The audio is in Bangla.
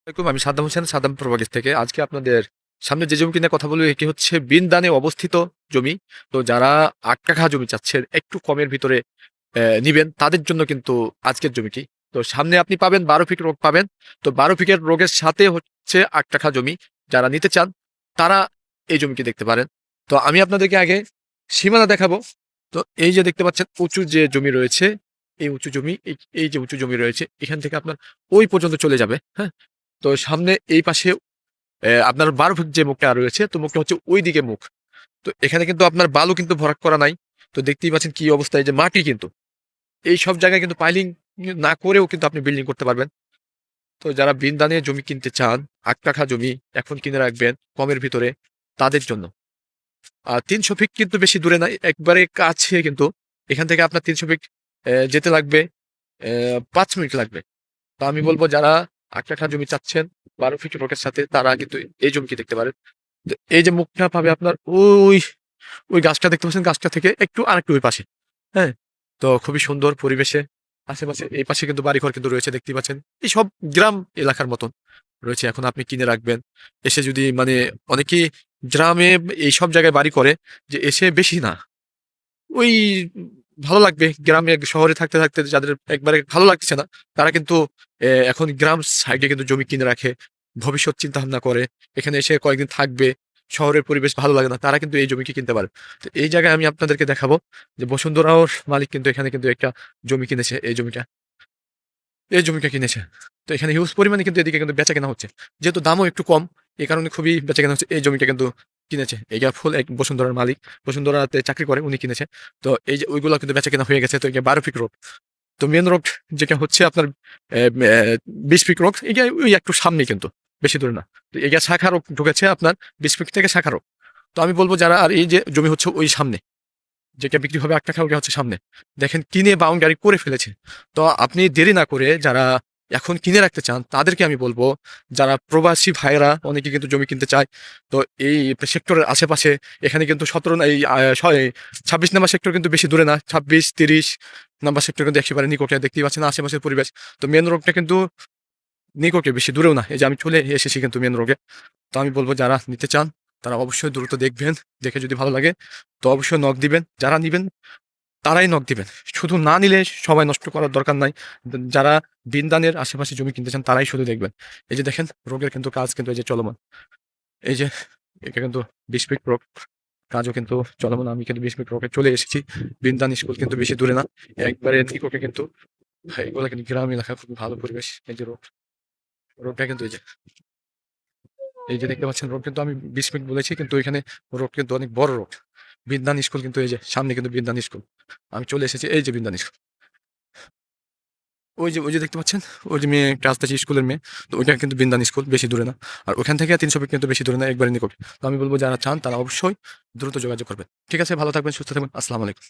আমি সাদ্দাম হোসেন, সাদ্দাম প্রবাগীর থেকে। আজকে আপনাদের সামনে যে জমি কিনে কথা বলবো, এটি হচ্ছে বিনদানে অবস্থিত জমি। তো যারা ৮ কাঠা জমি চাচ্ছেন একটু কমের ভিতরে নিবেন, তাদের জন্য কিন্তু আজকের জমিটি। তো সামনে আপনি পাবেন ১২ ফিট রোগ পাবেন। তো ১২ ফিটের রোগের সাথে হচ্ছে ৮ কাঠা জমি। যারা নিতে চান তারা এই জমিটি দেখতে পারেন। তো আমি আপনাদেরকে আগে সীমানা দেখাবো। তো এই যে দেখতে পাচ্ছেন উঁচু যে জমি রয়েছে, এই উঁচু জমি, এই যে উঁচু জমি রয়েছে, এখান থেকে আপনার ওই পর্যন্ত চলে যাবে। হ্যাঁ, তো সামনে এই পাশে আপনার ১২ ফিট যে মুখটা রয়েছে, তো মুখটা হচ্ছে ওইদিকে মুখ। তো এখানে কিন্তু আপনার বালু কিন্তু ভরাট করা নাই। তো দেখতেই পাচ্ছেন কি অবস্থা, এই যে মাটি কিন্তু এই সব জায়গায় কিন্তু পাইলিং না করেও কিন্তু আপনি বিল্ডিং করতে পারবেন। তো যারা বিন দানে জমি কিনতে চান, ৮ কাঠা জমি এখন কিনে রাখবেন কমের ভিতরে, তাদের জন্য। আর ৩০০ ফিট কিন্তু বেশি দূরে নাই, একবারে কাছে কিন্তু। এখান থেকে আপনার ৩০০ ফিট যেতে লাগবে ৫ মিনিট লাগবে। তো আমি বলবো যারা ৮ কাঠা জমি চাচ্ছেন ১২ ফিট রোডের সাথে, তারা কিন্তু এই জমিটি দেখতে পারেন। তো এই যে মুখটা পাবে আপনার ওই ওই গাছটা দেখতে পাচ্ছেন, গাছটা থেকে একটু আরেকটু ওই পাশে। হ্যাঁ, তো খুবই সুন্দর পরিবেশে আশেপাশে এই পাশে কিন্তু বাড়িঘর কিন্তু রয়েছে, দেখতেই পাচ্ছেন। এই সব গ্রাম এলাকার মতন রয়েছে। এখন আপনি কিনে রাখবেন, এসে যদি মানে অনেকেই গ্রামে এই সব জায়গায় বাড়ি করে, যে এসে বেশি না ওই ভালো লাগবে। গ্রামে শহরে থাকতে থাকতে যাদের একবারে ভালো লাগছে না, তারা কিন্তু এখন গ্রাম সাইডে কিন্তু জমি কিনে রাখে, ভবিষ্যৎ চিন্তা ভাবনা করে, এখানে এসে কয়েকদিন থাকবে। শহরের পরিবেশ ভালো লাগে না, তারা কিন্তু এই জমি কিনতে পারে। তো এই জায়গায় আমি আপনাদেরকে দেখাবো যে বসুন্ধরাওর মালিক কিন্তু এখানে কিন্তু একটা জমি কিনেছে। এই জমিটা কিনেছে। তো এখানে হিউজ পরিমাণে কিন্তু এদিকে কিন্তু বেচা কেনা হচ্ছে, যেহেতু দামও একটু কম, এই কারণে খুবই বেচা কেনা হচ্ছে। এই জমিটা কিন্তু কিনেছে, এইটা ফুল এক বসুন্ধরার মালিক, বসুন্ধরাতে চাকরি করে উনি কিনেছে। তো এই যে ওইগুলো কিন্তু বেচা কেনা হয়ে গেছে। তো এটা ১২ ফিট রোড। তো মেন রোড যেটা হচ্ছে আপনার ২০ ফিট রোড, এটা ওই একটু সামনে কিন্তু, বেশি দূরে না। তো এটা শাখা রোড ঢুকেছে আপনার ২০ ফিট থেকে শাখা রোড। তো আমি বলবো যারা, আর এই যে জমি হচ্ছে ওই সামনে, যেটা বিক্রি হবে ৮ টাকা, ওটা হচ্ছে সামনে। দেখেন কিনে বাউন্ডারি করে ফেলেছে। তো আপনি দেরি না করে যারা এখন কিনে রাখতে চান, তাদেরকে আমি বলবো, যারা প্রবাসী ভাইয়েরা অনেকে কিন্তু জমি কিনতে চায়। তো এই সেক্টরের আশেপাশে, এখানে কিন্তু ১৭ না, এই ২৬ নাম্বার সেক্টর কিন্তু বেশি দূরে না, ২৬-৩০ নাম্বার সেক্টর কিন্তু একেবারে নিকটে, দেখতেই পাচ্ছেন আশেপাশের পরিবেশ। তো মেন রোডটা কিন্তু নিকটে, বেশি দূরেও না। এই যে আমি চলে এসেছি কিন্তু মেন রোডে। তো আমি বলবো যারা নিতে চান, তারা অবশ্যই দ্রুত দেখবেন, দেখে যদি ভালো লাগে তো অবশ্যই নক দিবেন। যারা নিবেন তারাই নক দিবেন, শুধু না নিলে সময় নষ্ট করার দরকার নাই। যারা বিনদানের আশেপাশে জমি কিনতে চান, তারাই শুধু দেখবেন। এই যে দেখেন রোগের কিন্তু কাজ কিন্তু এই যে চলমান। এই যে এটা কিন্তু ২০ ফিট রোগ, কাজও কিন্তু চলমান। আমি কিন্তু ২০ ফিট রোগে চলে এসেছি। বিনদান স্কুল কিন্তু বেশি দূরে না, একবারে নিকটে কিন্তু। এগুলো কিন্তু গ্রাম এলাকা, খুবই ভালো পরিবেশ। এই যে রোগটা কিন্তু এই যে দেখতে পাচ্ছেন রোড কিন্তু আমি ২০ ফিট বলেছি, কিন্তু এখানে রোড কিন্তু অনেক বড় রোড। বিদ্যান স্কুল কিন্তু এই যে সামনে কিন্তু বিদ্যান স্কুল। আমি চলে এসেছি, এই যে বিদ্যান স্কুল। ওই যে দেখতে পাচ্ছেন, ওই যে মেয়ে একটা আসতেছে, স্কুলের মেয়ে। তো ওইটা কিন্তু বিন্দান স্কুল, বেশি দূরে না। আর ওখান থেকে ৩০০ ফিট কিন্তু বেশি দূরে না, একবারে নিকট। তো আমি বলবো যারা চান তারা অবশ্যই দ্রুত যোগাযোগ করবেন। ঠিক আছে, ভালো থাকবেন, সুস্থ থাকবেন। আসসালামু আলাইকুম।